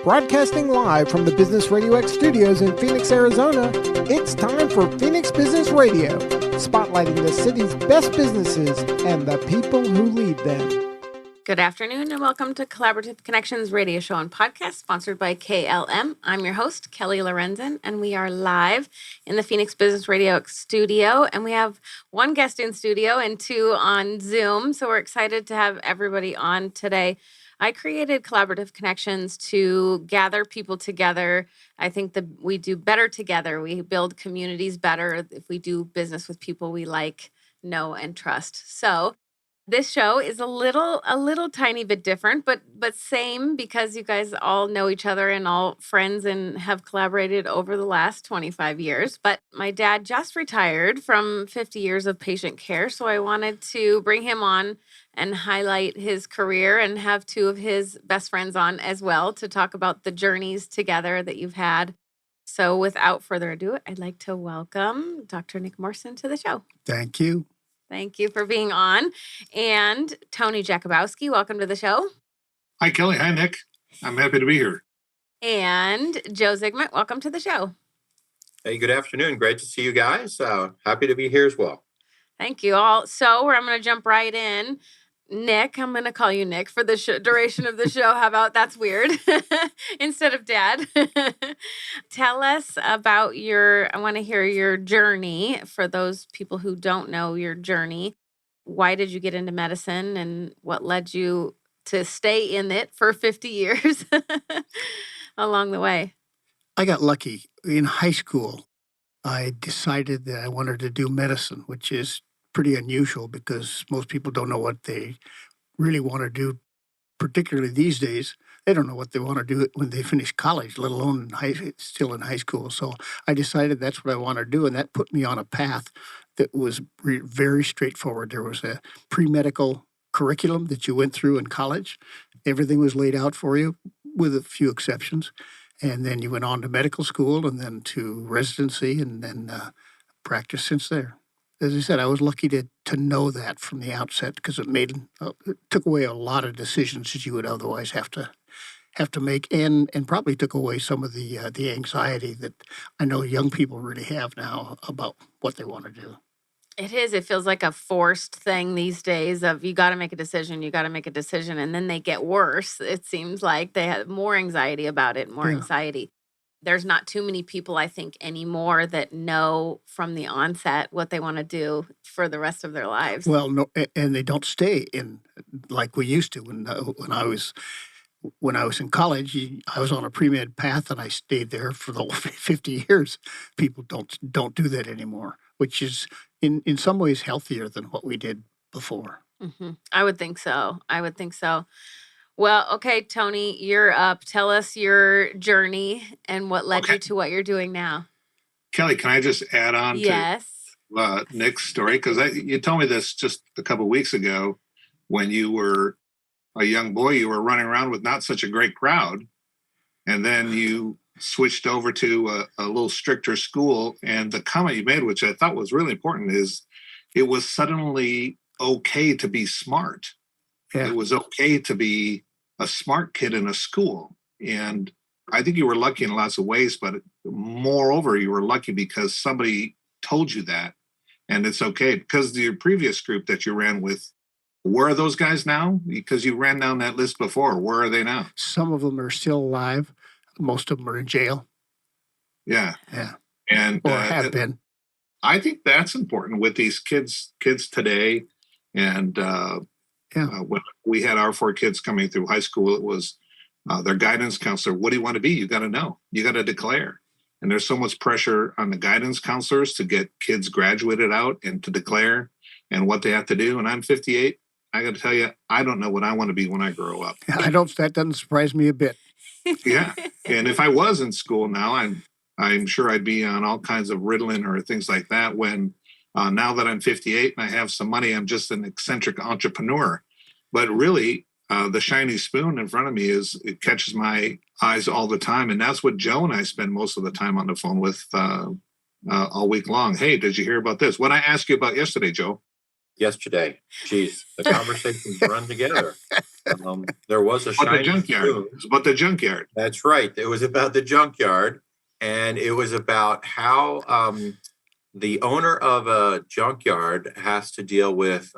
Broadcasting live from the Business RadioX studios in Phoenix, Arizona, it's time for Phoenix Business Radio, spotlighting the city's best businesses and the people who lead them. Good afternoon and welcome to Collaborative Connections radio show and podcast sponsored by KLM. I'm your host, Kelly Lorenzen, and we are live in the Phoenix Business Radio studio. And we have one guest in studio and two on Zoom. So we're excited to have everybody on today. I created Collaborative Connections to gather people together. I think that we do better together. We build communities better if we do business with people we like, know, and trust. So this show is a little tiny bit different, but same because you guys all know each other and all friends and have collaborated over the last 25 years. But my dad just retired from 50 years of patient care, so I wanted to bring him on and highlight his career and have two of his best friends on as well to talk about the journeys together that you've had. So without further ado, I'd like to welcome Dr. Nick Morrison to the show. Thank you. Thank you for being on. And Tony Jakubowski, welcome to the show. Hi, Kelly. Hi, Nick. I'm happy to be here. And Joe Zygmunt, welcome to the show. Hey, good afternoon. Great to see you guys. Happy to be here as well. Thank you all. So I'm going to jump right in. Nick, I'm going to call you Nick for the duration of the show. How about that's weird instead of Dad? Tell us about I want to hear your journey for those people who don't know your journey. Why did you get into medicine and what led you to stay in it for 50 years along the way? I got lucky. In high school, I decided that I wanted to do medicine, which is pretty unusual because most people don't know what they really want to do, particularly these days. They don't know what they want to do when they finish college, let alone still in high school. So I decided that's what I want to do, and that put me on a path that was very straightforward. There was a pre-medical curriculum that you went through in college. Everything was laid out for you, with a few exceptions. And then you went on to medical school and then to residency and then practice since there. As I said, I was lucky to know that from the outset because it took away a lot of decisions that you would otherwise have to make, and probably took away some of the anxiety that I know young people really have now about what they want to do. It is. It feels like a forced thing these days of you got to make a decision, and then they get worse. It seems like they have more anxiety about it, anxiety. There's not too many people, I think, anymore that know from the onset what they want to do for the rest of their lives. Well, no, and they don't stay in like we used to. When I was in college, I was on a pre-med path, and I stayed there for the 50 years. People don't do that anymore, which is in some ways healthier than what we did before. Mm-hmm. I would think so. Well, okay, Tony, you're up. Tell us your journey and what led you to what you're doing now. Kelly, can I just add on to Nick's story? Because you told me this just a couple of weeks ago when you were a young boy, you were running around with not such a great crowd. And then you switched over to a little stricter school. And the comment you made, which I thought was really important, is it was suddenly okay to be smart. Yeah. It was okay to be a smart kid in a school. And I think you were lucky in lots of ways, but moreover, you were lucky because somebody told you that. And it's okay because your previous group that you ran with, where are those guys now? Because you ran down that list before. Where are they now? Some of them are still alive. Most of them are in jail. Yeah. And or have been. I think that's important with these kids today. And when we had our 4 kids coming through high school, it was their guidance counselor. What do you want to be? You got to know. You got to declare. And there's so much pressure on the guidance counselors to get kids graduated out and to declare and what they have to do. And I'm 58. I got to tell you, I don't know what I want to be when I grow up. That doesn't surprise me a bit. Yeah. And if I was in school now, I'm sure I'd be on all kinds of Ritalin or things like that when now that I'm 58 and I have some money, I'm just an eccentric entrepreneur. But really, the shiny spoon in front of me it catches my eyes all the time. And that's what Joe and I spend most of the time on the phone with all week long. Hey, did you hear about this? What I asked you about yesterday, Joe? yesterday. Geez, the conversations run together. There was a But the shiny junkyard. spoon. It's about the junkyard. That's right. It was about the junkyard, and it was about how the owner of a junkyard has to deal with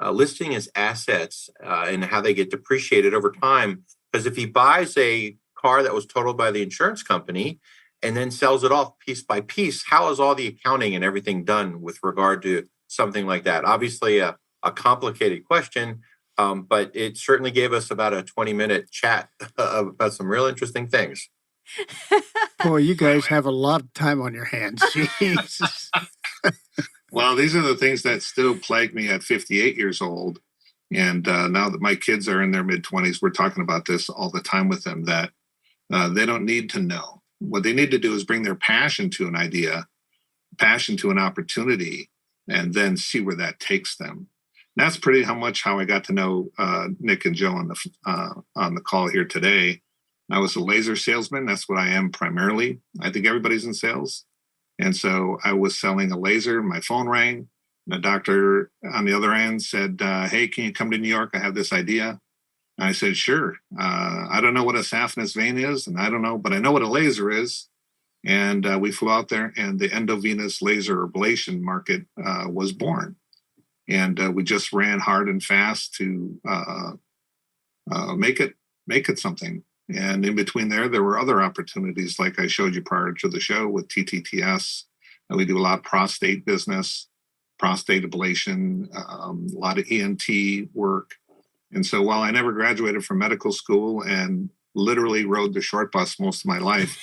listing his assets and how they get depreciated over time. Because if he buys a car that was totaled by the insurance company and then sells it off piece by piece, how is all the accounting and everything done with regard to something like that? Obviously, a complicated question, but it certainly gave us about a 20-minute chat about some real interesting things. Boy, you guys have a lot of time on your hands. Jesus. Well, these are the things that still plague me at 58 years old. And now that my kids are in their mid-20s, we're talking about this all the time with them, that they don't need to know. What they need to do is bring their passion to an idea, passion to an opportunity, and then see where that takes them. And that's pretty much how I got to know Nick and Joe on the call here today. I was a laser salesman. That's what I am primarily. I think everybody's in sales. And so I was selling a laser. My phone rang. And the doctor on the other end said, hey, can you come to New York? I have this idea. And I said, sure. I don't know what a saphenous vein is, and I don't know, but I know what a laser is. And we flew out there, and the endovenous laser ablation market was born. And we just ran hard and fast to make it something. And in between there were other opportunities, like I showed you prior to the show with TTTS. And we do a lot of prostate business, prostate ablation, a lot of ENT work. And so while I never graduated from medical school and literally rode the short bus most of my life,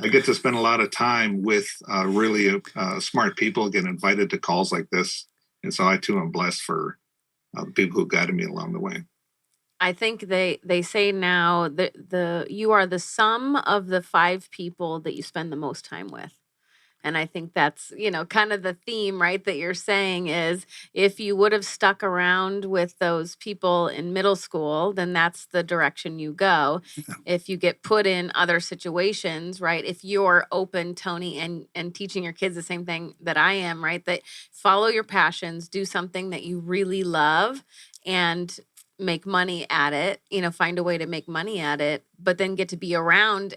I get to spend a lot of time with really smart people, get invited to calls like this. And so I, too, am blessed for the people who guided me along the way. I think they say now that you are the sum of the 5 people that you spend the most time with. And I think that's, kind of the theme, right, that you're saying is if you would have stuck around with those people in middle school, then that's the direction you go. Yeah. If you get put in other situations, right, if you're open, Tony, and teaching your kids the same thing that I am, right, that follow your passions, do something that you really love, and make money at it, find a way to make money at it, but then get to be around,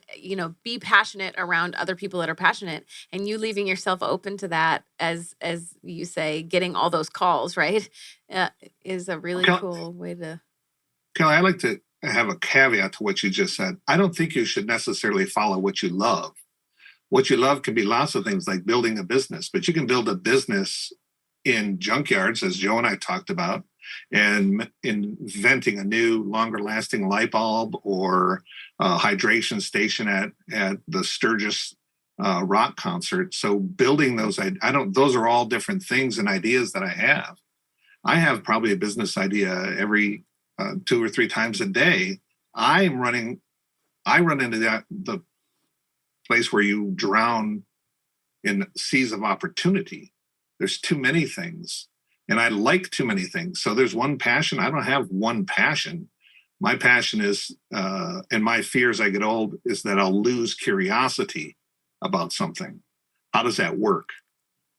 be passionate around other people that are passionate, and you leaving yourself open to that, as you say, getting all those calls, right, is a really cool way to. Kelly, I like to have a caveat to what you just said. I don't think you should necessarily follow what you love. What you love can be lots of things, like building a business, but you can build a business in junkyards, as Joe and I talked about, and inventing a new, longer-lasting light bulb or a hydration station at the Sturgis rock concert. So building those, those are all different things and ideas that I have. I have probably a business idea every 2 or 3 times a day. I run into the place where you drown in seas of opportunity. There's too many things. And I like too many things. So there's one passion. I don't have one passion. My passion is, and my fear as I get old, is that I'll lose curiosity about something. How does that work?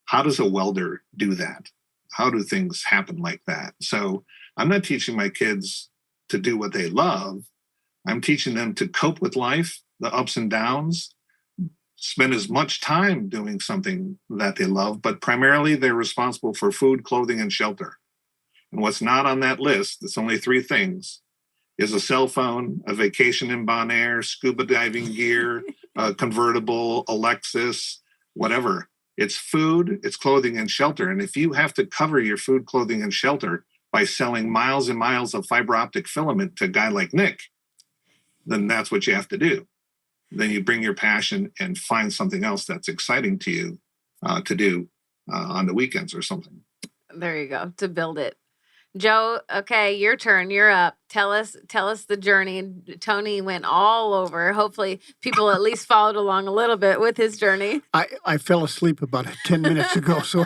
How does a welder do that? How do things happen like that? So I'm not teaching my kids to do what they love. I'm teaching them to cope with life, the ups and downs, spend as much time doing something that they love, but primarily they're responsible for food, clothing, and shelter. And what's not on that list, it's only 3 things, is a cell phone, a vacation in Bonaire, scuba diving gear, a convertible, a Lexus, whatever. It's food, it's clothing, and shelter. And if you have to cover your food, clothing, and shelter by selling miles and miles of fiber optic filament to a guy like Nick, then that's what you have to do. Then you bring your passion and find something else that's exciting to you to do on the weekends or something. There you go, to build it. Joe, okay, your turn. You're up. Tell us the journey. Tony went all over. Hopefully people at least followed along a little bit with his journey. I fell asleep about 10 minutes ago. So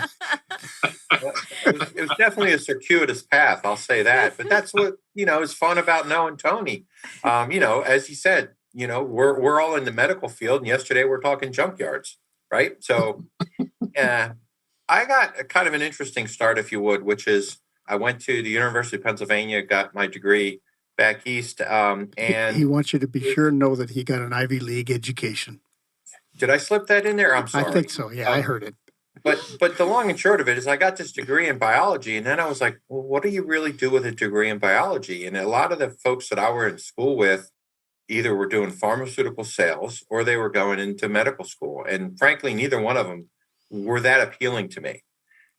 it was definitely a circuitous path, I'll say that. But that's what, is fun about knowing Tony. As he said, we're all in the medical field, and yesterday we're talking junkyards, right? So I got a kind of an interesting start, if you would, which is I went to the University of Pennsylvania, got my degree back east. And he wants you to be sure and know that he got an Ivy League education. Did I slip that in there? I'm sorry. I think so. Yeah, I heard it. But the long and short of it is I got this degree in biology, and then I was like, well, what do you really do with a degree in biology? And a lot of the folks that I were in school with either were doing pharmaceutical sales or they were going into medical school. And frankly, neither one of them were that appealing to me.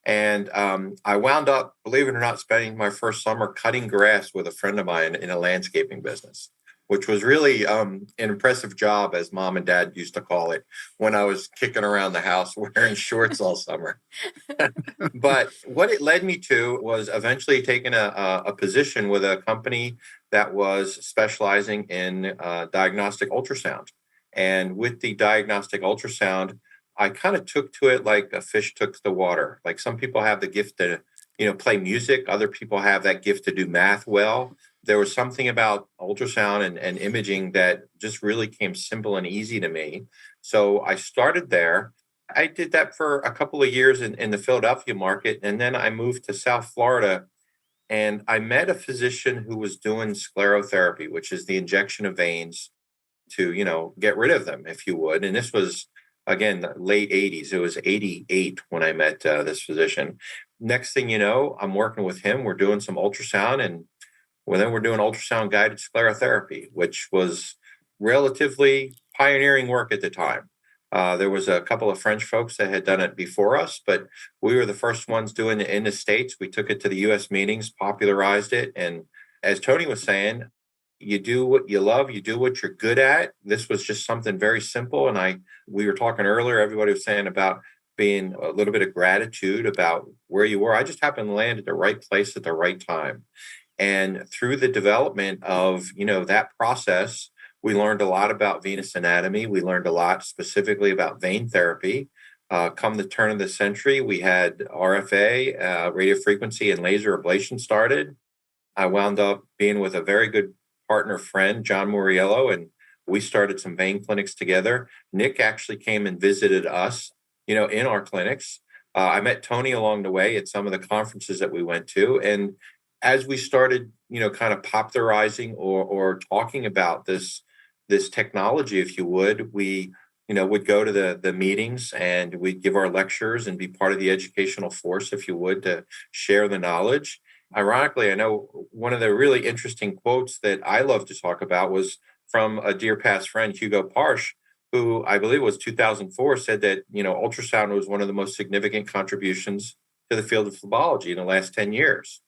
And I wound up, believe it or not, spending my first summer cutting grass with a friend of mine in a landscaping business, which was really an impressive job, as mom and dad used to call it, when I was kicking around the house wearing shorts all summer. But what it led me to was eventually taking a position with a company that was specializing in diagnostic ultrasound. And with the diagnostic ultrasound, I kind of took to it like a fish took to the water. Like some people have the gift to, play music. Other people have that gift to do math well. There was something about ultrasound and imaging that just really came simple and easy to me. So I started there. I did that for a couple of years in the Philadelphia market. And then I moved to South Florida and I met a physician who was doing sclerotherapy, which is the injection of veins to, get rid of them, if you would. And this was, again, the late 80s. It was 88 when I met this physician. Next thing you know, I'm working with him. We're doing some ultrasound, and then we're doing ultrasound guided sclerotherapy, which was relatively pioneering work at the time. There was a couple of French folks that had done it before us, but we were the first ones doing it in the States. We took it to the U.S. meetings, popularized it. And as Tony was saying, you do what you love, you do what you're good at. This was just something very simple. And we were talking earlier, everybody was saying about being a little bit of gratitude about where you were. I just happened to land at the right place at the right time. And through the development of, that process, we learned a lot about venous anatomy. We learned a lot specifically about vein therapy. Come the turn of the century, we had RFA, radio frequency and laser ablation started. I wound up being with a very good partner friend, John Moriello, and we started some vein clinics together. Nick actually came and visited us, in our clinics. I met Tony along the way at some of the conferences that we went to. And as we started, kind of popularizing or talking about this technology, if you would, we, would go to the meetings and we'd give our lectures and be part of the educational force, if you would, to share the knowledge. Ironically, I know one of the really interesting quotes that I love to talk about was from a dear past friend, Hugo Parsh, who I believe was 2004, said that, ultrasound was one of the most significant contributions to the field of phlebology in the last 10 years.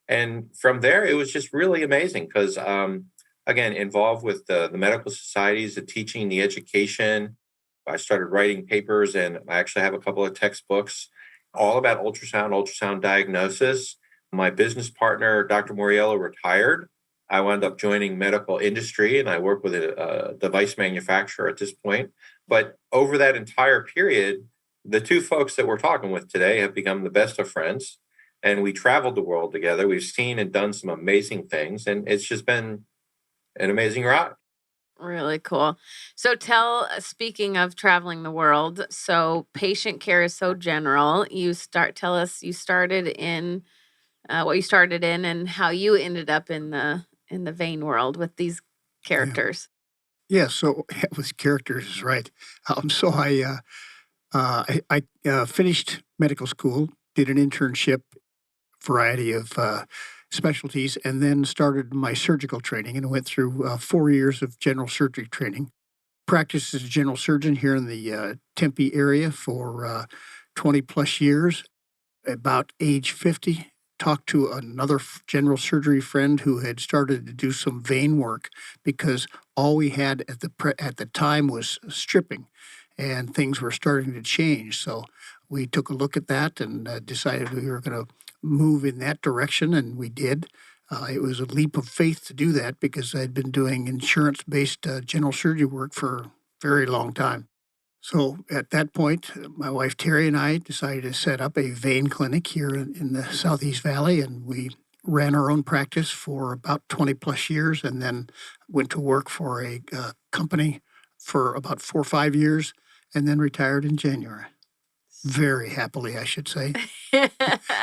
And from there, it was just really amazing because, again, involved with the medical societies, the teaching, the education. I started writing papers, and I actually have a couple of textbooks all about ultrasound diagnosis. My business partner, Dr. Moriello, retired. I wound up joining medical industry, and I work with a device manufacturer at this point. But over that entire period, the two folks that we're talking with today have become the best of friends. And we traveled the world together. We've seen and done some amazing things. And it's just been an amazing ride. Really cool. So speaking of traveling the world, so patient care is so general. Tell us you started in what you started in and how you ended up in the vein world with these characters. Yeah, so with characters is right. So I finished medical school, did an internship, variety of specialties, and then started my surgical training and went through 4 years of general surgery training. Practiced as a general surgeon here in the Tempe area for 20 plus years. About age 50, talked to another general surgery friend who had started to do some vein work because all we had at the time was stripping, and things were starting to change. So we took a look at that and decided we were going to move in that direction, and we did. It was a leap of faith to do that because I'd been doing insurance-based general surgery work for a very long time. So at that point, my wife Terry and I decided to set up a vein clinic here in the Southeast Valley, and we ran our own practice for about 20 plus years and then went to work for a company for about 4 or 5 years and then retired in January. Very happily, I should say.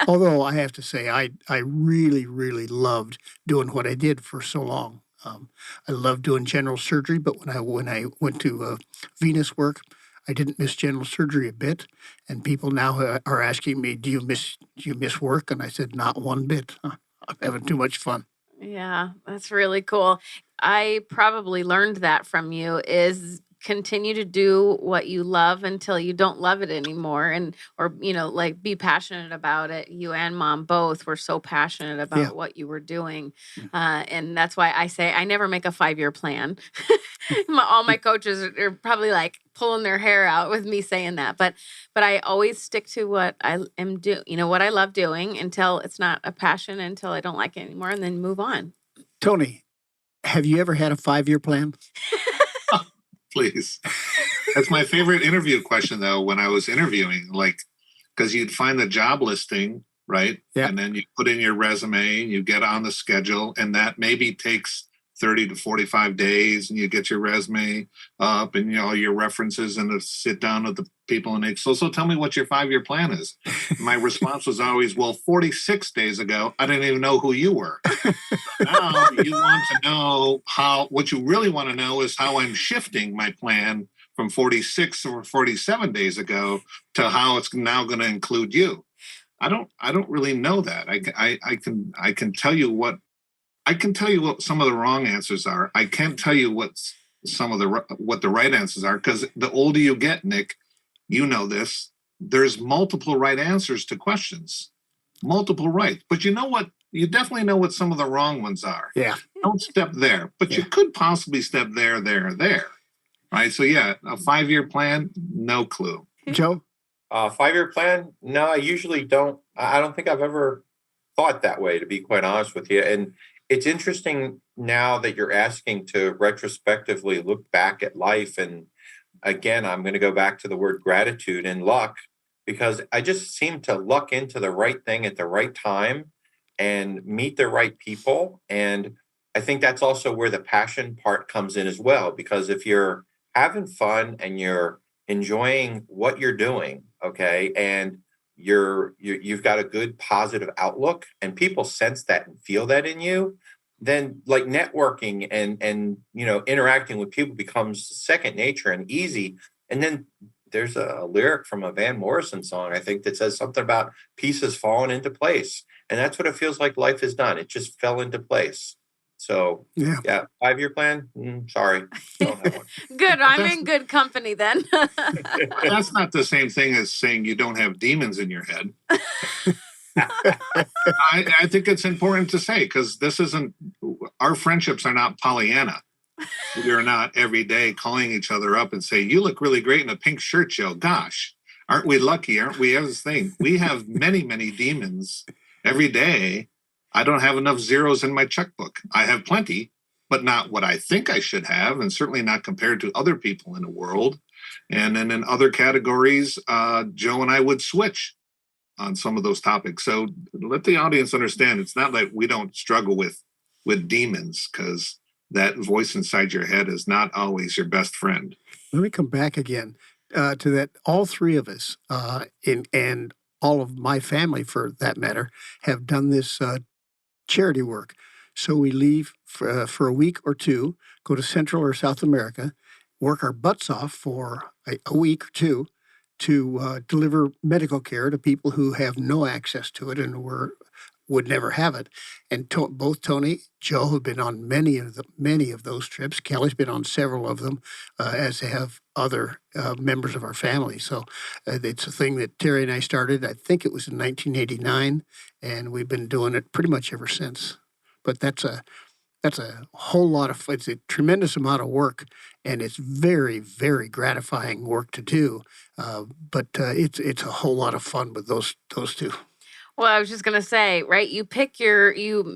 Although I have to say, I really, really loved doing what I did for so long. I loved doing general surgery, but when I went to venous work, I didn't miss general surgery a bit. And people now are asking me, do you miss work? And I said, not one bit. I'm having too much fun. Yeah, that's really cool. I probably learned that from you is continue to do what you love until you don't love it anymore or like be passionate about it. You and mom both were so passionate about what you were doing. And that's why I say I never make a 5-year plan. All my coaches are probably like pulling their hair out with me saying that, but I always stick to what I am doing, what I love doing until it's not a passion, until I don't like it anymore, and then move on. Tony, have you ever had a 5-year plan? Please. That's my favorite interview question, though, when I was interviewing, because you'd find the job listing, right? Yeah. And then you put in your resume and you get on the schedule, and that maybe takes 30 to 45 days, and you get your resume up and all your references and sit down with the people and they so tell me what your 5-year plan is. My response was always, well, 46 days ago, I didn't even know who you were. Now you want to know what you really want to know is how I'm shifting my plan from 46 or 47 days ago to how it's now going to include you. I don't really know that. I can tell you what some of the wrong answers are. I can't tell you what the right answers are, because the older you get, Nick, you know this, there's multiple right answers to questions, multiple right. But you know what? You definitely know what some of the wrong ones are. Yeah. Don't step there, but you could possibly step there, right? So yeah, a 5-year plan, no clue. Joe? 5-year plan? No, I usually don't. I don't think I've ever thought that way, to be quite honest with you. And it's interesting now that you're asking to retrospectively look back at life. And again, I'm going to go back to the word gratitude and luck, because I just seem to luck into the right thing at the right time and meet the right people. And I think that's also where the passion part comes in as well, because if you're having fun and you're enjoying what you're doing, okay, and you've got a good positive outlook and people sense that and feel that in you, then like networking and interacting with people becomes second nature and easy. And then there's a lyric from a Van Morrison song, I think, that says something about pieces falling into place. And that's what it feels like life has done. It just fell into place. So, yeah, 5-year plan? Sorry. Don't have one. Good. I'm in good company then. That's not the same thing as saying you don't have demons in your head. I think it's important to say, because our friendships are not Pollyanna. We are not every day calling each other up and say, you look really great in a pink shirt, Joe. Gosh, aren't we lucky? Aren't we? Have this thing. We have many, many demons every day. I don't have enough zeros in my checkbook. I have plenty, but not what I think I should have, and certainly not compared to other people in the world. And then in other categories, Joe and I would switch on some of those topics. So let the audience understand, it's not like we don't struggle with demons, because that voice inside your head is not always your best friend. Let me come back again to that. All three of us, and all of my family, for that matter, have done this charity work. So we leave for a week or two, go to Central or South America, work our butts off for a week or two to deliver medical care to people who have no access to it and would never have it. And both Tony, Joe have been on many of those trips. Kelly's been on several of them, as they have other members of our family. So it's a thing that Terry and I started. I think it was in 1989, and we've been doing it pretty much ever since. But that's a whole lot of, it's a tremendous amount of work, and it's very, very gratifying work to do. But it's a whole lot of fun with those two. Well, I was just going to say, right, you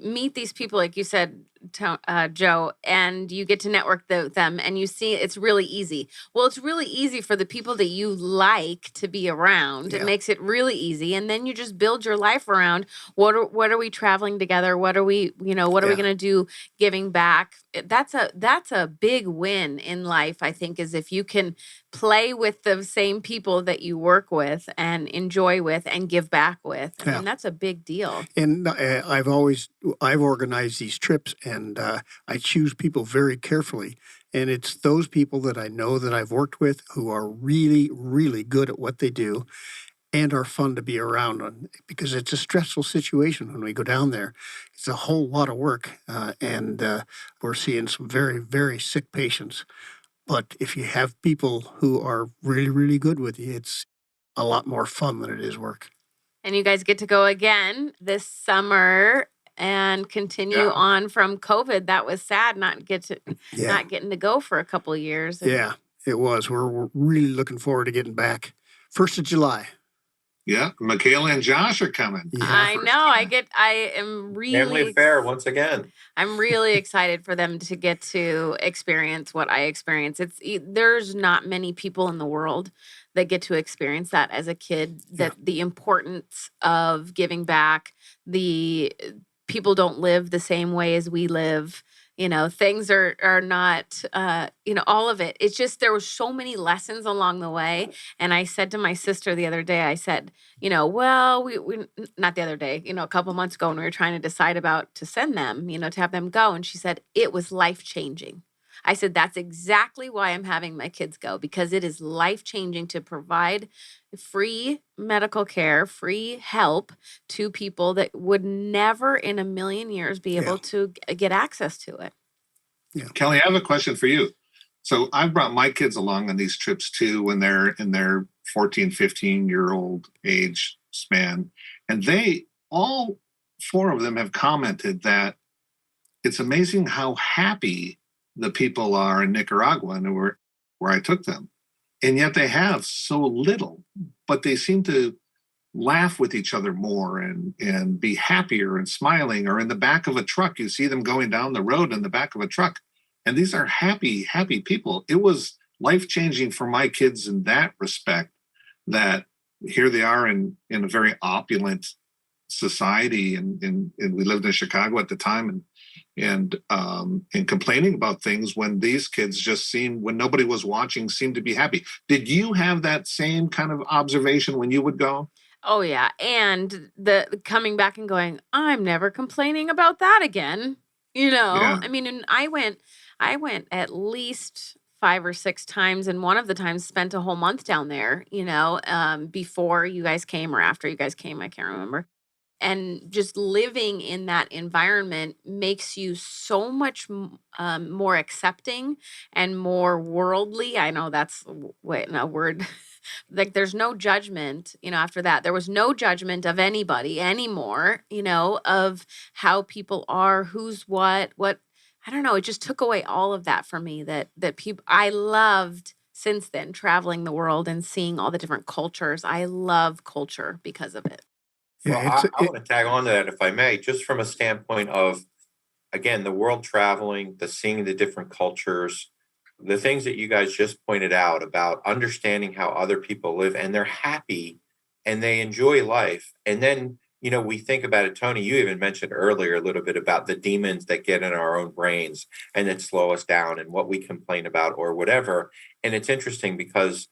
meet these people, like you said, Joe, and you get to network them, and you see it's really easy. Well, it's really easy for the people that you like to be around. Yeah. It makes it really easy, and then you just build your life around what are we traveling together? What are we, what are we Yeah. going to do giving back? That's a big win in life, I think, is if you can play with the same people that you work with and enjoy with and give back with. I mean, that's a big deal. And I've organized these trips, and I choose people very carefully. And it's those people that I know that I've worked with who are really, really good at what they do and are fun to be around on, because it's a stressful situation when we go down there. It's a whole lot of work, and we're seeing some very, very sick patients. But if you have people who are really, really good with you, it's a lot more fun than it is work. And you guys get to go again this summer and continue on from COVID. That was sad not getting to go for a couple of years. Yeah, it was. We're really looking forward to getting back. 1st of July. Yeah, Michaela and Josh are coming. Yeah. I know. I am really family affair once again. I'm really excited for them to get to experience what I experience. There's not many people in the world that get to experience that as a kid. That the importance of giving back. The people don't live the same way as we live. Things are not, all of it. It's just, there were so many lessons along the way. And I said to my sister the other day, I said, well, we not the other day, a couple months ago when we were trying to decide about to send them, to have them go. And she said, it was life-changing. I said, that's exactly why I'm having my kids go, because it is life-changing to provide free medical care, free help to people that would never in a million years be able to get access to it. Yeah. Kelly, I have a question for you. So I've brought my kids along on these trips too when they're in their 14, 15-year-old age span. And all 4 of them have commented that it's amazing how happy the people are in Nicaragua and where I took them. And yet they have so little, but they seem to laugh with each other more and be happier and smiling, or in the back of a truck. You see them going down the road in the back of a truck. And these are happy, happy people. It was life-changing for my kids in that respect, that here they are in a very opulent society. And we lived in Chicago at the time, and complaining about things when these kids when nobody was watching, seemed to be happy. Did you have that same kind of observation when you would go? Oh yeah. And the coming back and going, I'm never complaining about that again. I mean, and I went at least 5 or 6 times, and one of the times spent a whole month down there, before you guys came or after you guys came, I can't remember. And just living in that environment makes you so much more accepting and more worldly. I know that's a word. Like, there's no judgment, after that. There was no judgment of anybody anymore, of how people are, who's what. I don't know. It just took away all of that for me, that people, I loved since then traveling the world and seeing all the different cultures. I love culture because of it. Well, I want to tag on to that, if I may, just from a standpoint of, again, the world traveling, the seeing the different cultures, the things that you guys just pointed out about understanding how other people live, and they're happy and they enjoy life. And then, we think about it, Tony, you even mentioned earlier a little bit about the demons that get in our own brains and that slow us down and what we complain about or whatever. And it's interesting because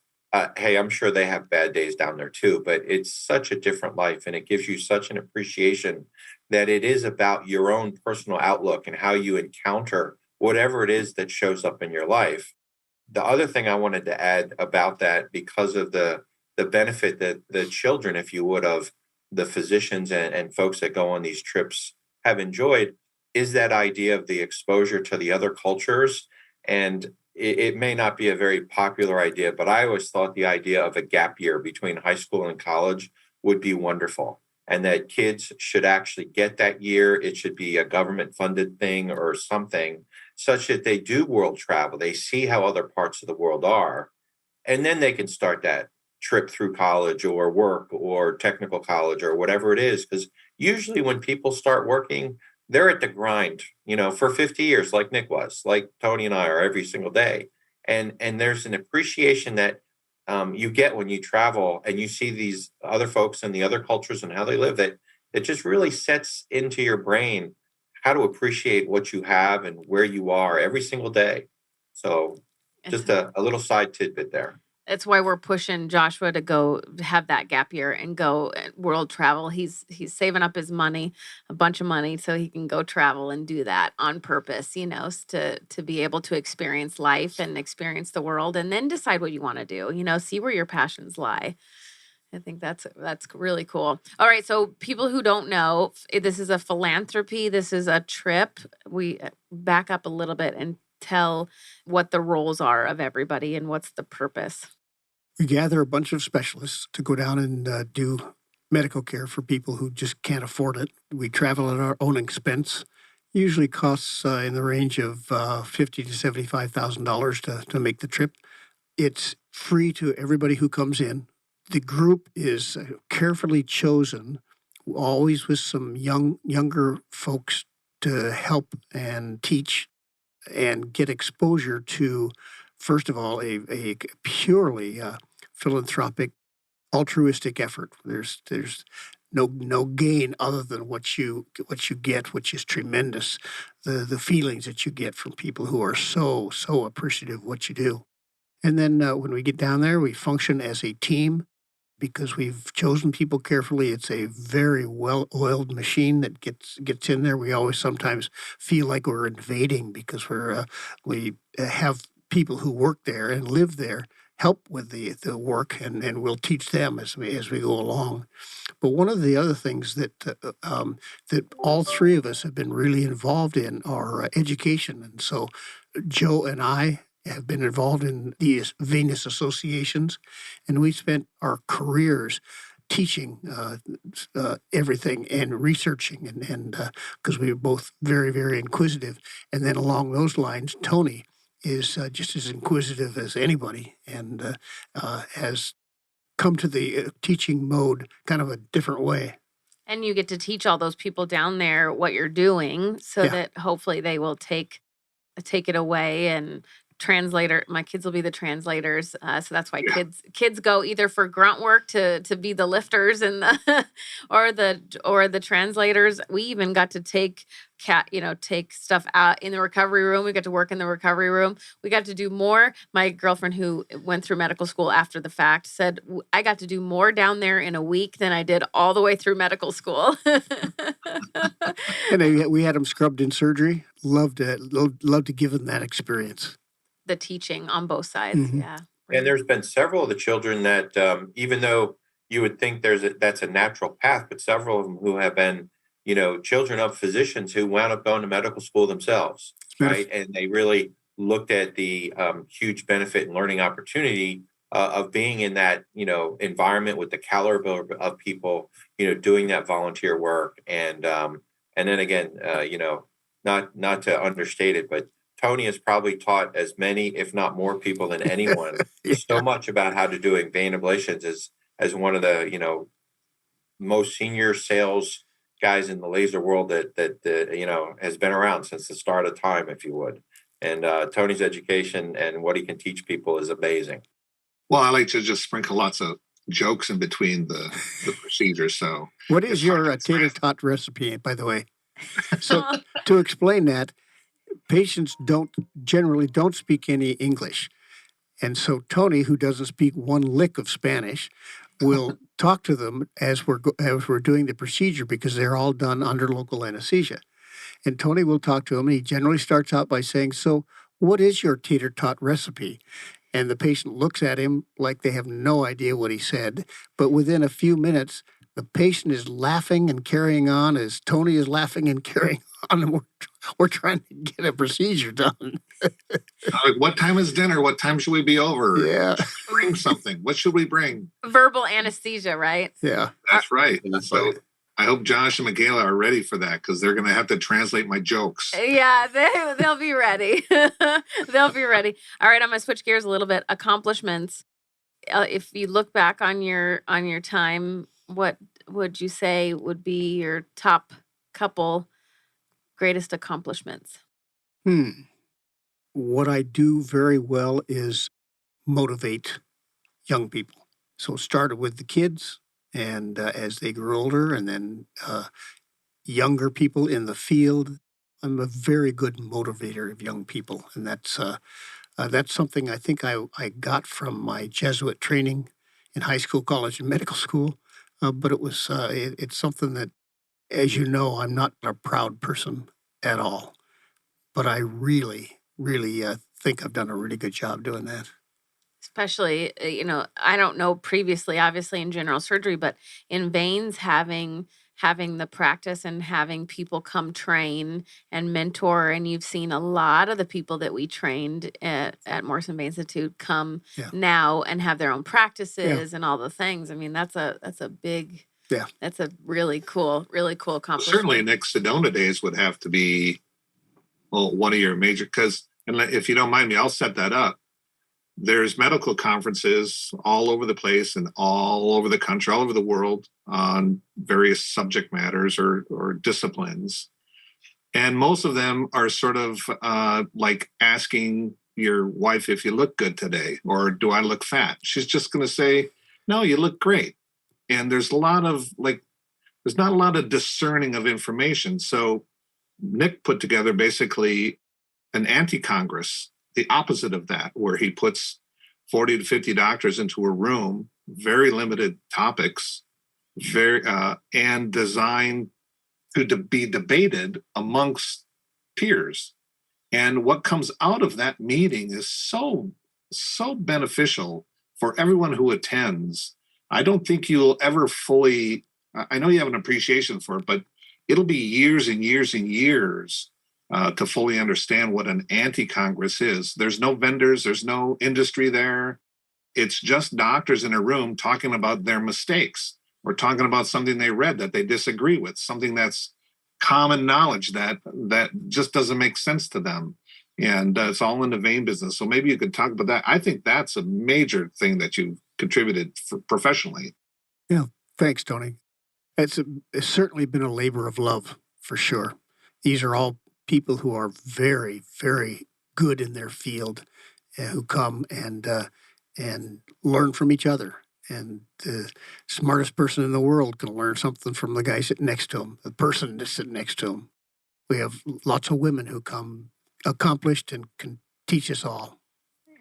hey, I'm sure they have bad days down there too, but it's such a different life, and it gives you such an appreciation that it is about your own personal outlook and how you encounter whatever it is that shows up in your life. The other thing I wanted to add about that, because of the benefit that the children, if you would, of the physicians and folks that go on these trips have enjoyed, is that idea of the exposure to the other cultures. And it may not be a very popular idea, but I always thought the idea of a gap year between high school and college would be wonderful, and that kids should actually get that year. It should be a government funded thing or something, such that they do world travel. They see how other parts of the world are, and then they can start that trip through college or work or technical college or whatever it is. Because usually when people start working, they're at the grind, for 50 years, like Nick was, like Tony and I are every single day. And there's an appreciation that you get when you travel and you see these other folks and the other cultures and how they live, that it just really sets into your brain how to appreciate what you have and where you are every single day. So just a little side tidbit there. It's why we're pushing Joshua to go have that gap year and go world travel. He's saving up his money, a bunch of money, so he can go travel and do that on purpose, to be able to experience life and experience the world, and then decide what you want to do. See where your passions lie. I think that's really cool. All right, so people who don't know, this is a philanthropy. This is a trip. We back up a little bit and tell what the roles are of everybody and what's the purpose. We gather a bunch of specialists to go down and do medical care for people who just can't afford it. We travel at our own expense. Usually costs in the range of $50,000 to $75,000 to make the trip. It's free to everybody who comes in. The group is carefully chosen, always with some younger folks to help and teach and get exposure to, first of all, a purely philanthropic, altruistic effort. There's no gain other than what you get, which is tremendous. The feelings that you get from people who are so appreciative of what you do. And then when we get down there, we function as a team because we've chosen people carefully. It's a very well-oiled machine that gets in there. We always sometimes feel like we're invading because we have people who work there and live there help with the work, and we'll teach them as we go along. But one of the other things that all three of us have been really involved in are education. And so Joe and I have been involved in these Venus associations, and we spent our careers teaching everything and researching, and because we were both very, very inquisitive. And then along those lines, Tony is just as inquisitive as anybody, and has come to the teaching mode kind of a different way. And you get to teach all those people down there what you're doing, so that hopefully they will take it away and translator. My kids will be the translators, so that's why kids go either for grunt work to be the lifters and the or the translators. We even got to take stuff out in the recovery room. We got to work in the recovery room. We got to do more. My girlfriend, who went through medical school after the fact, said I got to do more down there in a week than I did all the way through medical school. And we had them scrubbed in surgery. Loved to give them that experience. The teaching on both sides. Mm-hmm. Yeah. And there's been several of the children that, even though you would think that's a natural path, but several of them who have been, children of physicians who wound up going to medical school themselves, right? And they really looked at the huge benefit and learning opportunity of being in that, environment with the caliber of people, doing that volunteer work. And then again, not to understate it, but Tony has probably taught as many, if not more people than anyone, so much about how to do vein ablations as one of the, most senior sales guys in the laser world that has been around since the start of time, if you would. And Tony's education and what he can teach people is amazing. Well, I like to just sprinkle lots of jokes in between the procedures. So what is your tater tot recipe, by the way? So to explain that, patients generally don't speak any English. And so Tony, who doesn't speak one lick of Spanish, will talk to them as we're doing the procedure, because they're all done under local anesthesia. And Tony will talk to them, and he generally starts out by saying, "So what is your tater tot recipe?" And the patient looks at him like they have no idea what he said. But within a few minutes, the patient is laughing and carrying on as Tony is laughing and carrying on. And we're trying to get a procedure done. What time is dinner? What time should we be over? Yeah. Bring something. What should we bring? Verbal anesthesia, right? Yeah. That's right. So I hope Josh and Michaela are ready for that, because they're going to have to translate my jokes. Yeah, they'll be ready. They'll be ready. All right, I'm going to switch gears a little bit. Accomplishments. If you look back on your time, what would you say would be your top couple greatest accomplishments? What I do very well is motivate young people. So it started with the kids, and as they grew older, and then younger people in the field. I'm a very good motivator of young people, and that's something I think I got from my Jesuit training in high school, college, and medical school. But it's something that, as you know, I'm not a proud person at all. But I really, really think I've done a really good job doing that. Especially, I don't know previously, obviously in general surgery, but in veins, having the practice and having people come train and mentor. And you've seen a lot of the people that we trained at Morrison MD Institute come now and have their own practices and all the things. I mean, that's a big, that's a really cool accomplishment. Certainly Nick Sedona days would have to be one of your major, and if you don't mind me, I'll set that up. There's medical conferences all over the place and all over the country, all over the world on various subject matters or disciplines. And most of them are sort of like asking your wife if you look good today, or do I look fat? She's just going to say, no, you look great. And there's not a lot of discerning of information. So Nick put together basically an anti-Congress, the opposite of that, where he puts 40 to 50 doctors into a room, very limited topics, and designed to be debated amongst peers. And what comes out of that meeting is so beneficial for everyone who attends. I don't think you'll ever fully, I know you have an appreciation for it, but it'll be years and years and years to fully understand what an anti-Congress is. There's no vendors, there's no industry there. It's just doctors in a room talking about their mistakes or talking about something they read that they disagree with, something that's common knowledge that just doesn't make sense to them. And it's all in the vein business. So maybe you could talk about that. I think that's a major thing that you've contributed professionally. Yeah, thanks, Tony. It's certainly been a labor of love, for sure. These are all people who are very, very good in their field, who come and learn from each other. And the smartest person in the world can learn something from the guy sitting next to him, the person that's sitting next to him. We have lots of women who come accomplished and can teach us all.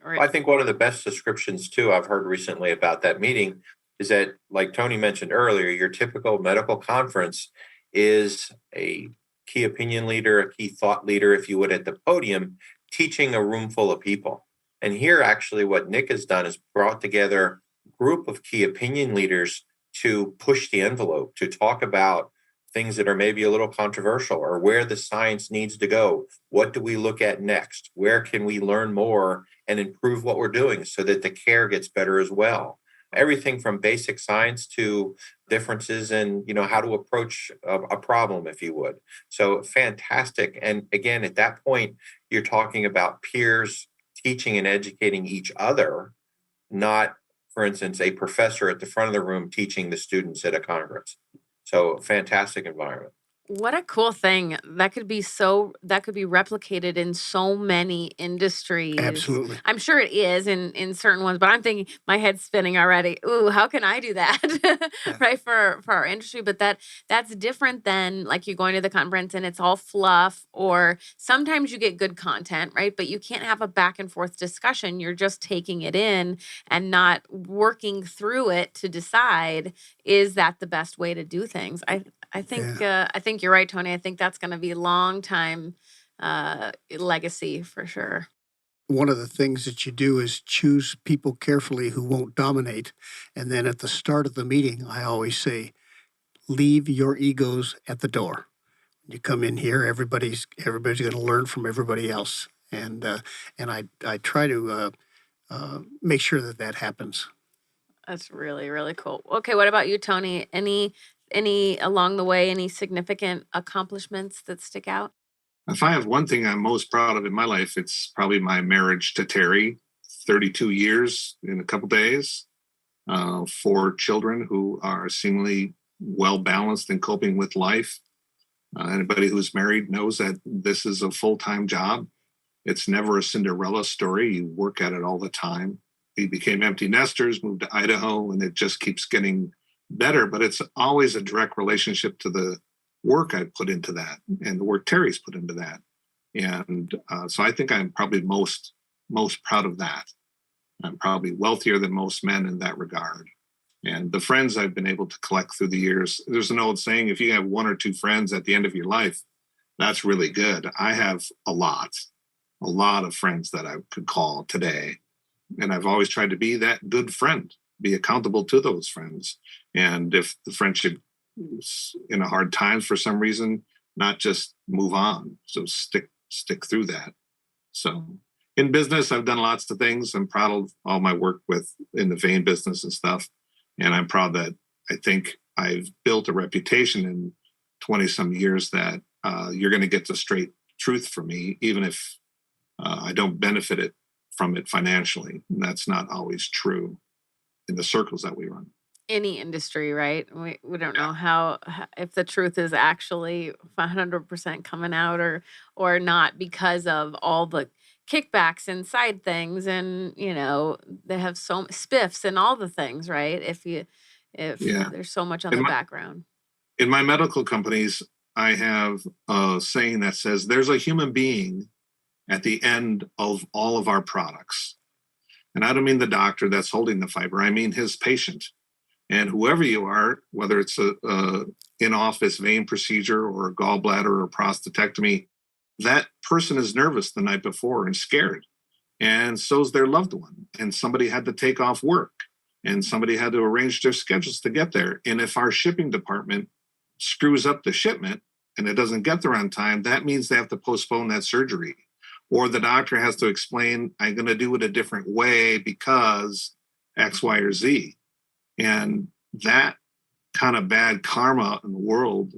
Well, I think one of the best descriptions, too, I've heard recently about that meeting is that, like Tony mentioned earlier, your typical medical conference is a key opinion leader, a key thought leader, if you would, at the podium, teaching a room full of people. And here, actually, what Nick has done is brought together a group of key opinion leaders to push the envelope, to talk about things that are maybe a little controversial or where the science needs to go. What do we look at next? Where can we learn more and improve what we're doing so that the care gets better as well? Everything from basic science to differences in, how to approach a problem, if you would. So fantastic. And again, at that point, you're talking about peers teaching and educating each other, not, for instance, a professor at the front of the room teaching the students at a conference. So fantastic environment. What a cool thing. That could be replicated in so many industries. Absolutely. I'm sure it is in certain ones, but I'm thinking my head's spinning already. Ooh, how can I do that? Right, for our industry. But that's different than like you going to the conference and it's all fluff, or sometimes you get good content, right? But you can't have a back and forth discussion. You're just taking it in and not working through it to decide, is that the best way to do things? I think you're right, Tony. I think that's going to be a long time legacy for sure. One of the things that you do is choose people carefully who won't dominate. And then at the start of the meeting, I always say, leave your egos at the door. You come in here, everybody's going to learn from everybody else. And I try to make sure that happens. That's really, really cool. Okay, what about you, Tony? Any along the way, any significant accomplishments that stick out? If I have one thing I'm most proud of in my life, it's probably my marriage to Terry, 32 years in a couple days, 4 children who are seemingly well-balanced and coping with life. Anybody who's married knows that this is a full-time job. It's never a Cinderella story. You work at it all the time. We became empty nesters, moved to Idaho, and it just keeps getting better. But it's always a direct relationship to the work I put into that and the work Terry's put into that. And so I think I'm probably most proud of that. I'm probably wealthier than most men in that regard. And the friends I've been able to collect through the years, there's an old saying, if you have one or two friends at the end of your life, that's really good. I have a lot of friends that I could call today. And I've always tried to be that good friend, be accountable to those friends. And if the friendship is in a hard times for some reason, not just move on. So stick through that. So in business, I've done lots of things. I'm proud of all my work in the vein business and stuff. And I'm proud that I think I've built a reputation in 20 some years that you're going to get the straight truth from me, even if I don't benefit from it financially. And that's not always true in the circles that we run. Any industry, right? We don't know how if the truth is actually 100% coming out or not, because of all the kickbacks and side things, and they have so spiffs and all the things, right? If there's so much on the background. In my medical companies, I have a saying that says there's a human being at the end of all of our products. And I don't mean the doctor that's holding the fiber. I mean his patient. And whoever you are, whether it's a in-office vein procedure or a gallbladder or a prostatectomy, that person is nervous the night before and scared. And so's their loved one. And somebody had to take off work. And somebody had to arrange their schedules to get there. And if our shipping department screws up the shipment and it doesn't get there on time, that means they have to postpone that surgery. Or the doctor has to explain, I'm going to do it a different way because X, Y, or Z. And that kind of bad karma in the world,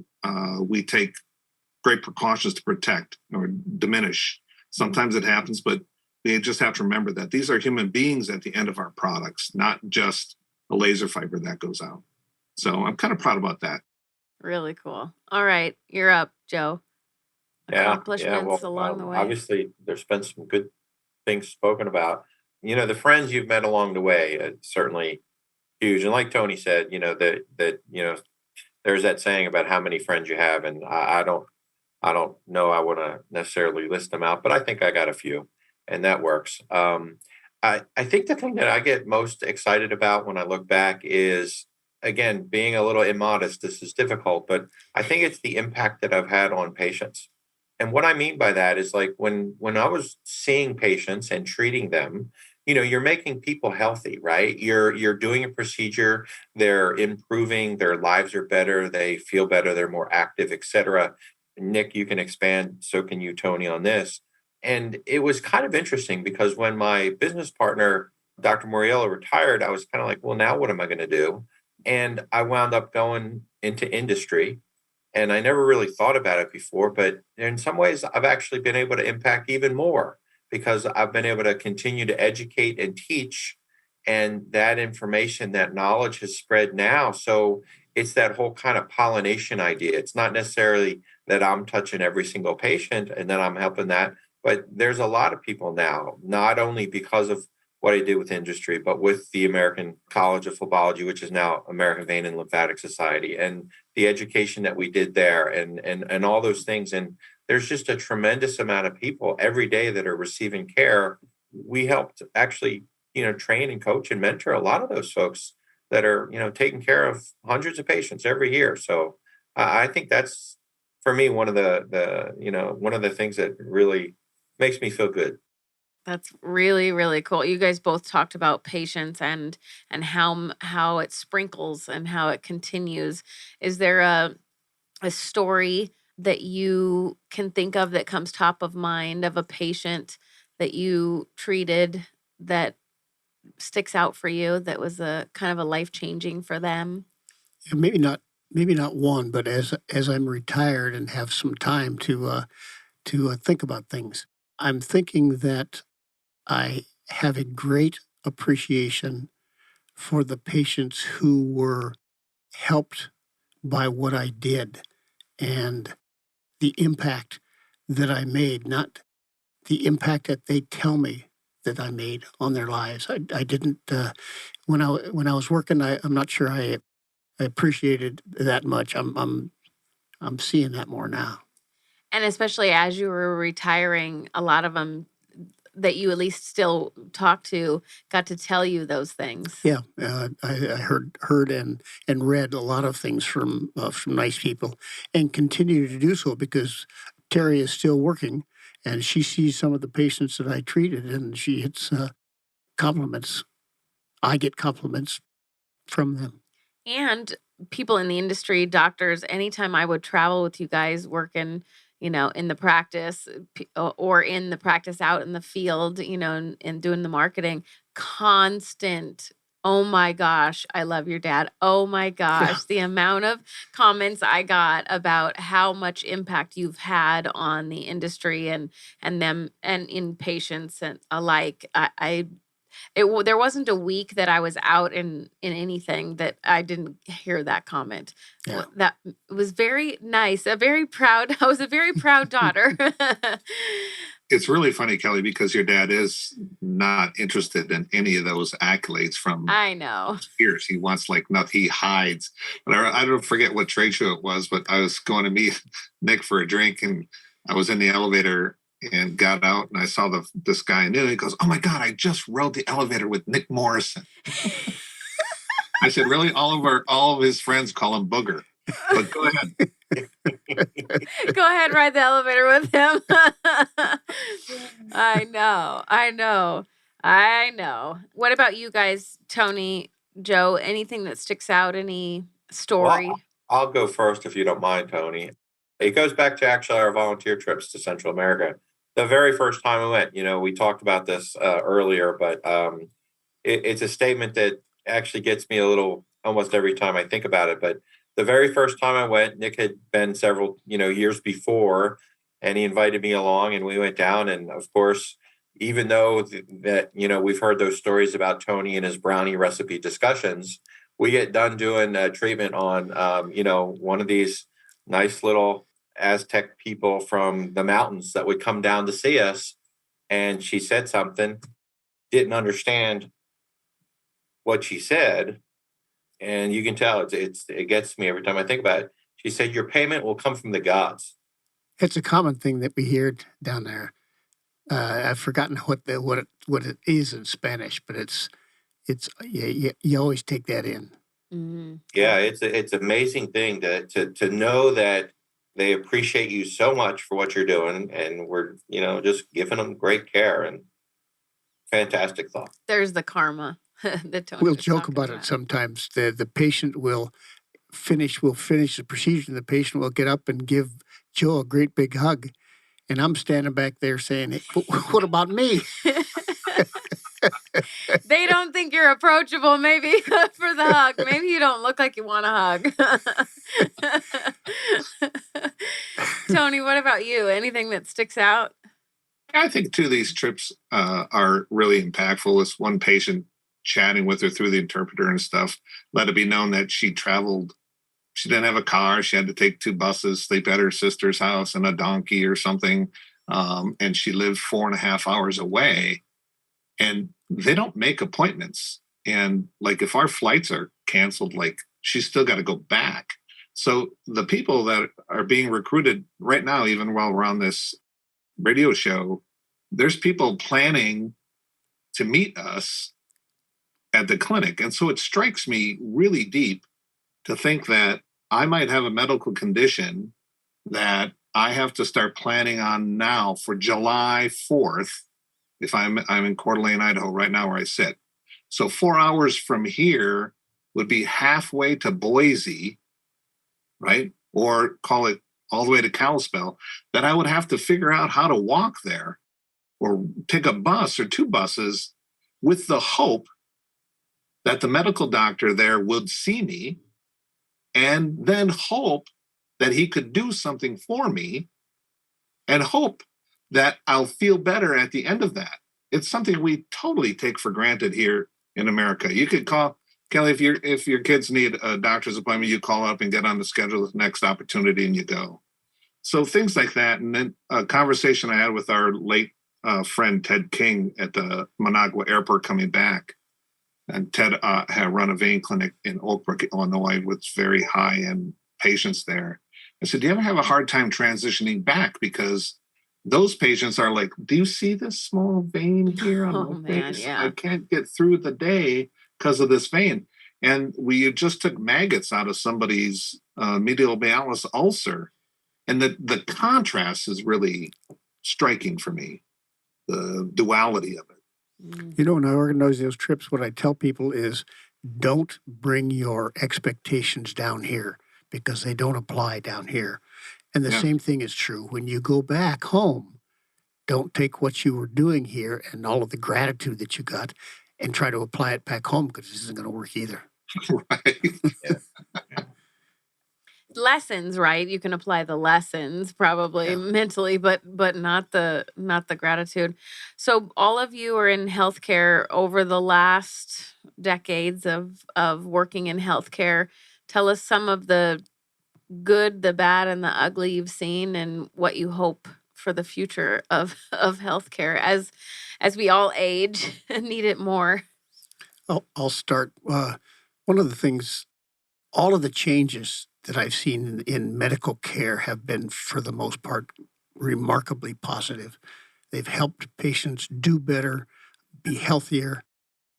we take great precautions to protect or diminish. Sometimes it happens, but we just have to remember that these are human beings at the end of our products, not just a laser fiber that goes out. So I'm kind of proud about that. Really cool. All right, you're up, Joe. Accomplishments along the way. Obviously, there's been some good things spoken about. The friends you've met along the way, certainly huge. And like Tony said, that there's that saying about how many friends you have, and I don't know I want to necessarily list them out, but I think I got a few, and that works. I think the thing that I get most excited about when I look back is, again, being a little immodest. This is difficult, but I think it's the impact that I've had on patients. And what I mean by that is, like, when I was seeing patients and treating them, you're making people healthy, right? You're doing a procedure, they're improving, their lives are better, they feel better, they're more active, etc. Nick, you can expand, so can you, Tony, on this. And it was kind of interesting because when my business partner, Dr. Moriello, retired, I was kind of like, well, now what am I going to do? And I wound up going into industry. And I never really thought about it before, but in some ways, I've actually been able to impact even more because I've been able to continue to educate and teach. And that information, that knowledge has spread now. So it's that whole kind of pollination idea. It's not necessarily that I'm touching every single patient and then I'm helping that, but there's a lot of people now, not only because of what I did with industry, but with the American College of Phlebology, which is now American Vein and Lymphatic Society, and the education that we did there and all those things. And there's just a tremendous amount of people every day that are receiving care. We helped actually, train and coach and mentor a lot of those folks that are, taking care of hundreds of patients every year. So I think that's, for me, one of the things that really makes me feel good. That's really, really cool. You guys both talked about patience and how it sprinkles and how it continues. Is there a story that you can think of that comes top of mind of a patient that you treated that sticks out for you, that was a kind of a life-changing for them? Yeah, maybe not one, but as I'm retired and have some time to think about things, I'm thinking that I have a great appreciation for the patients who were helped by what I did. And the impact that I made, not the impact that they tell me that I made on their lives. I didn't when I was working. I'm not sure I appreciated that much. I'm seeing that more now. And especially as you were retiring, a lot of them that you at least still talk to got to tell you those things. Yeah, I heard and read a lot of things from nice people, and continue to do so because Terry is still working, and she sees some of the patients that I treated, and she gets compliments. I get compliments from them. And people in the industry, doctors, anytime I would travel with you guys working, in the practice or in the practice out in the field, and doing the marketing, constant, oh my gosh, I love your dad. Oh my gosh, the amount of comments I got about how much impact you've had on the industry and them and in patients and alike. There wasn't a week that I was out in anything that I didn't hear that comment. Yeah. That was very nice. I was a very proud daughter. It's really funny, Kelly, because your dad is not interested in any of those accolades from I know. years. He wants nothing. He hides. But I don't forget what trade show it was, but I was going to meet Nick for a drink, and I was in the elevator and got out, and I saw this guy, and he goes, "Oh my God, I just rode the elevator with Nick Morrison." I said, "Really?" All of his friends call him Booger. But go ahead. Go ahead, ride the elevator with him. I know. What about you guys, Tony, Joe? Anything that sticks out? Any story? Well, I'll go first if you don't mind, Tony. It goes back to actually our volunteer trips to Central America. The very first time we went, we talked about this earlier, but it's a statement that actually gets me a little almost every time I think about it. But the very first time I went, Nick had been several, years before, and he invited me along, and we went down. And of course, even though that, we've heard those stories about Tony and his brownie recipe discussions, we get done doing a treatment on, one of these nice little Aztec people from the mountains that would come down to see us. And she said something, didn't understand what she said. And you can tell it gets me every time I think about it. She said, "Your payment will come from the gods." It's a common thing that we hear down there. I've forgotten what it is in Spanish, but it's you always take that in. Mm-hmm. Yeah, it's an amazing thing to know that they appreciate you so much for what you're doing, and we're just giving them great care and fantastic thought. There's the karma that Tony We'll was joke talking about it sometimes. The patient will finish the procedure, and the patient will get up and give Joe a great big hug, and I'm standing back there saying, "Hey, what about me?" They don't think you're approachable, maybe, for the hug. Maybe you don't look like you want a hug. Tony, what about you? Anything that sticks out? I think two of these trips are really impactful. This one patient, chatting with her through the interpreter and stuff, let it be known that she traveled. She didn't have a car. She had to take 2 buses, sleep at her sister's house and a donkey or something. And she lived 4.5 hours away. And they don't make appointments. And if our flights are canceled, she's still got to go back. So the people that are being recruited right now, even while we're on this radio show, there's people planning to meet us at the clinic. And so it strikes me really deep to think that I might have a medical condition that I have to start planning on now for July 4th. If I'm in Coeur d'Alene, Idaho, right now where I sit. So 4 hours from here would be halfway to Boise, right? Or call it all the way to Kalispell, that I would have to figure out how to walk there or take a bus or 2 buses with the hope that the medical doctor there would see me and then hope that he could do something for me and hope that I'll feel better at the end of that. It's something we totally take for granted here in America. You could call, Kelly, if your kids need a doctor's appointment, you call up and get on the schedule with the next opportunity and you go. So things like that. And then a conversation I had with our late friend, Ted King, at the Managua airport coming back. And Ted had run a vein clinic in Oak Brook, Illinois, with very high-end patients there. I said, do you ever have a hard time transitioning back? Because those patients are like, do you see this small vein here on my face? Yeah. I can't get through the day because of this vein. And we just took maggots out of somebody's medial malleus ulcer. And the contrast is really striking for me, the duality of it. You know, when I organize those trips, what I tell people is don't bring your expectations down here because they don't apply down here. And the same thing is true when you go back home. Don't take what you were doing here and all of the gratitude that you got and try to apply it back home because this isn't going to work either. Right. Lessons, right? You can apply the lessons probably mentally, but not the gratitude. So all of you are in healthcare over the last decades of working in healthcare. Tell us some of the good, the bad, and the ugly you've seen, and what you hope for the future of healthcare as we all age and need it more. I'll start. One of the things, all of the changes that I've seen in medical care have been, for the most part, remarkably positive. They've helped patients do better, be healthier.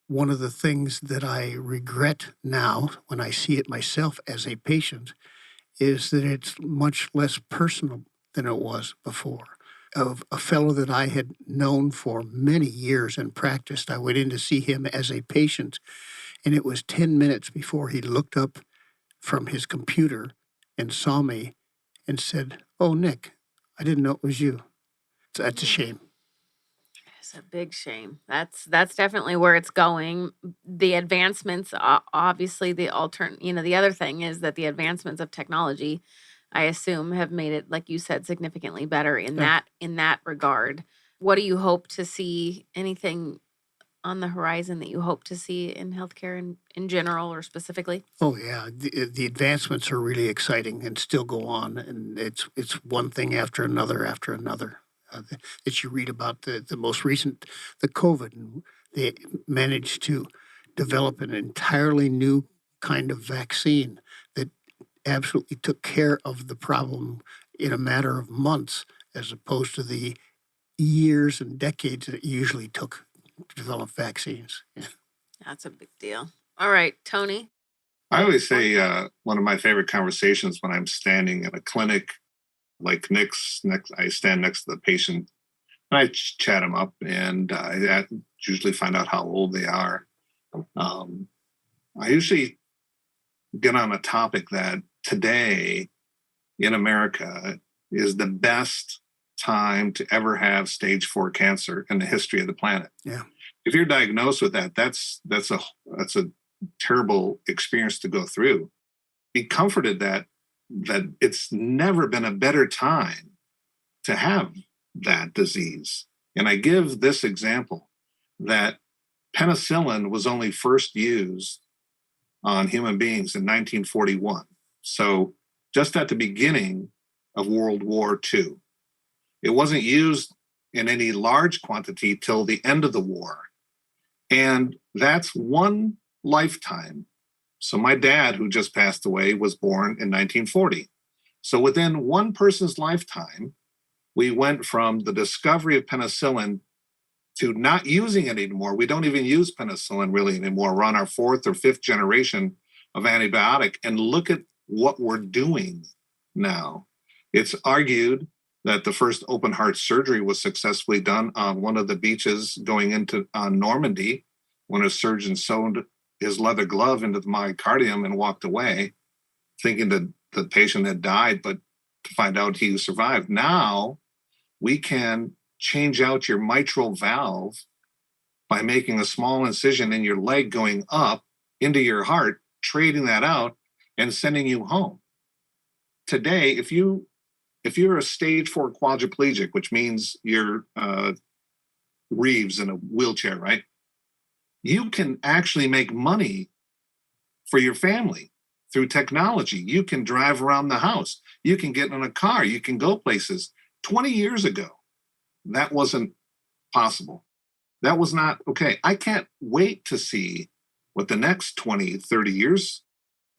One of the things that I regret now when I see it myself as a patient is that it's much less personal than it was before. Of a fellow that I had known for many years and practiced, I went in to see him as a patient, and it was 10 minutes before he looked up from his computer and saw me and said, "Oh, Nick, I didn't know it was you." So that's a shame. It's a big shame. That's definitely where it's going. The advancements, obviously, the other thing is that the advancements of technology, I assume, have made it, like you said, significantly better in that regard. What do you hope to see? Anything on the horizon that you hope to see in healthcare in general or specifically? Oh yeah, the advancements are really exciting and still go on, and it's one thing after another that you read about. The most recent, the COVID, and they managed to develop an entirely new kind of vaccine that absolutely took care of the problem in a matter of months, as opposed to the years and decades that it usually took to develop vaccines. Yeah. That's a big deal. All right, Tony. I always say one of my favorite conversations when I'm standing in a clinic like Nick's, I stand next to the patient and I chat them up, and I usually find out how old they are. I usually get on a topic that today in America is the best time to ever have stage 4 cancer in the history of the planet. Yeah. If you're diagnosed with that, that's a terrible experience to go through. Be comforted that it's never been a better time to have that disease. And I give this example that penicillin was only first used on human beings in 1941. So just at the beginning of World War II. It wasn't used in any large quantity till the end of the war. And that's one lifetime. So my dad, who just passed away, was born in 1940. So within one person's lifetime, we went from the discovery of penicillin to not using it anymore. We don't even use penicillin really anymore. We're on our 4th or 5th generation of antibiotic. And look at what we're doing now. It's argued that the first open heart surgery was successfully done on one of the beaches going into Normandy, when a surgeon sewed his leather glove into the myocardium and walked away, thinking that the patient had died, but to find out he survived. Now we can change out your mitral valve by making a small incision in your leg going up into your heart, trading that out and sending you home. Today, if you're a stage 4 quadriplegic, which means you're Reeves in a wheelchair, right? You can actually make money for your family through technology. You can drive around the house. You can get in a car. You can go places. 20 years ago, that wasn't possible. That was not okay. I can't wait to see what the next 20, 30 years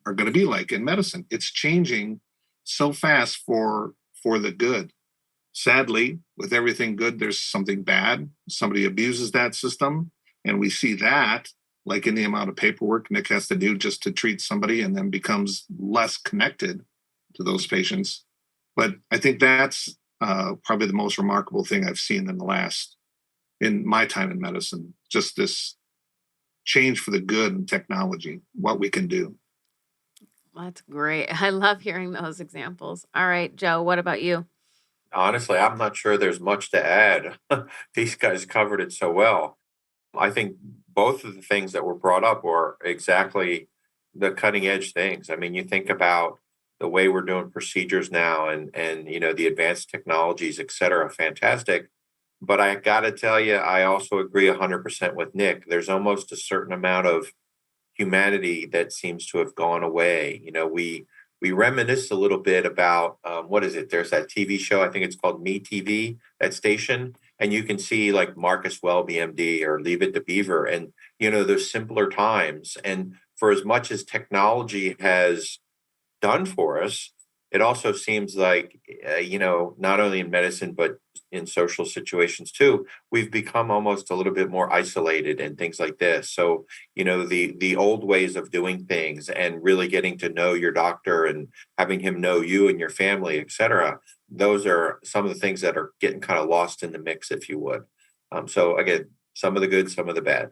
are going to be like in medicine. It's changing so fast for the good. Sadly, with everything good, there's something bad. Somebody abuses that system. And we see that, like in the amount of paperwork Nick has to do just to treat somebody and then becomes less connected to those patients. But I think that's probably the most remarkable thing I've seen in my time in medicine, just this change for the good in technology, what we can do. That's great. I love hearing those examples. All right, Joe, what about you? Honestly, I'm not sure there's much to add. These guys covered it so well. I think both of the things that were brought up were exactly the cutting edge things. I mean, you think about the way we're doing procedures now and the advanced technologies, et cetera, fantastic. But I got to tell you, I also agree 100% with Nick. There's almost a certain amount of humanity that seems to have gone away. We reminisce a little bit about what is it? There's that TV show, I think it's called Me TV, that station, and you can see like Marcus Welby MD or Leave It to Beaver, and those simpler times. And for as much as technology has done for us, it also seems like not only in medicine but in social situations too, we've become almost a little bit more isolated and things like this. So the old ways of doing things and really getting to know your doctor and having him know you and your family, et cetera, those are some of the things that are getting kind of lost in the mix, if you would. So again, some of the good, some of the bad.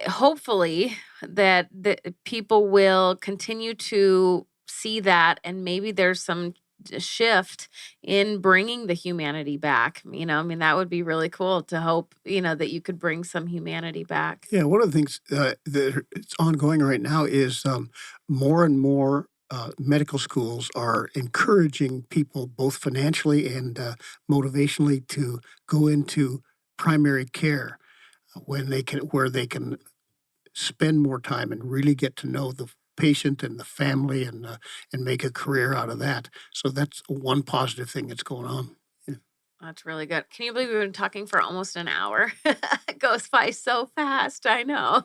Hopefully that the people will continue to see that, and maybe there's some shift in bringing the humanity back. I mean, that would be really cool to hope, that you could bring some humanity back. Yeah, one of the things that it's ongoing right now is more and more medical schools are encouraging people both financially and motivationally to go into primary care where they can spend more time and really get to know the patient and the family and make a career out of that. So that's one positive thing that's going on. Yeah. That's really good. Can you believe we've been talking for almost an hour? It goes by so fast. I know.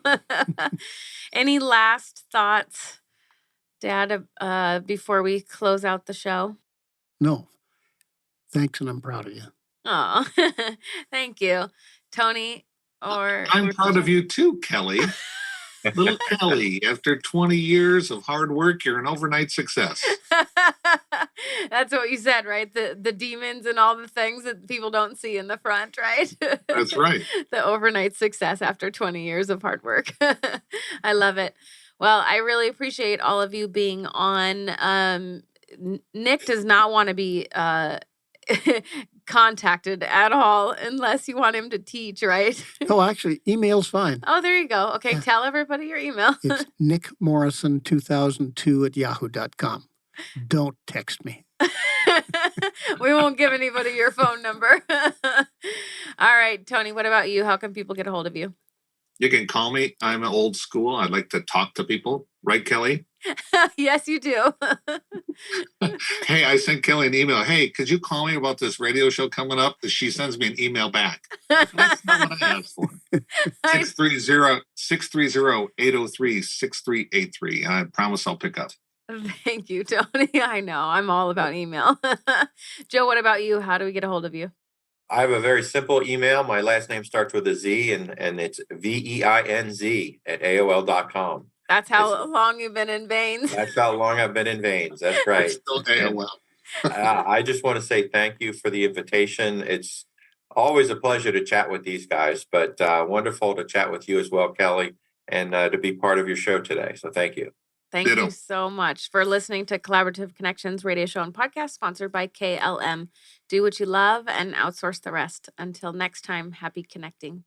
Any last thoughts, Dad, before we close out the show? No. Thanks, and I'm proud of you. Oh, thank you. Tony, I'm proud of you too, Kelly. Little Kelly, after 20 years of hard work, you're an overnight success. That's what you said, right? The demons and all the things that people don't see in the front, right? That's right. The overnight success after 20 years of hard work. I love it. Well, I really appreciate all of you being on. Nick does not want to be contacted at all unless you want him to teach, right? Oh, actually, email's fine. Oh, there you go. Okay, yeah. Tell everybody your email. It's nickmorrison2002@yahoo.com. Don't text me. We won't give anybody your phone number. All right, Tony, what about you? How can people get a hold of you? You can call me. I'm old school. I like to talk to people. Right, Kelly? Yes, you do. Hey, I sent Kelly an email. Hey, could you call me about this radio show coming up? She sends me an email back. That's not what I asked for. 630-803-6383. And I promise I'll pick up. Thank you, Tony. I know. I'm all about email. Joe, what about you? How do we get a hold of you? I have a very simple email. My last name starts with a Z, and it's VEINZ@AOL.com. That's how long you've been in veins. That's how long I've been in veins. That's right. It's still AOL. I just want to say thank you for the invitation. It's always a pleasure to chat with these guys, but wonderful to chat with you as well, Kelly, and to be part of your show today. So thank you. Thank you so much for listening to Collaborative Connections radio show and podcast sponsored by KLM. Do what you love and outsource the rest. Until next time, happy connecting.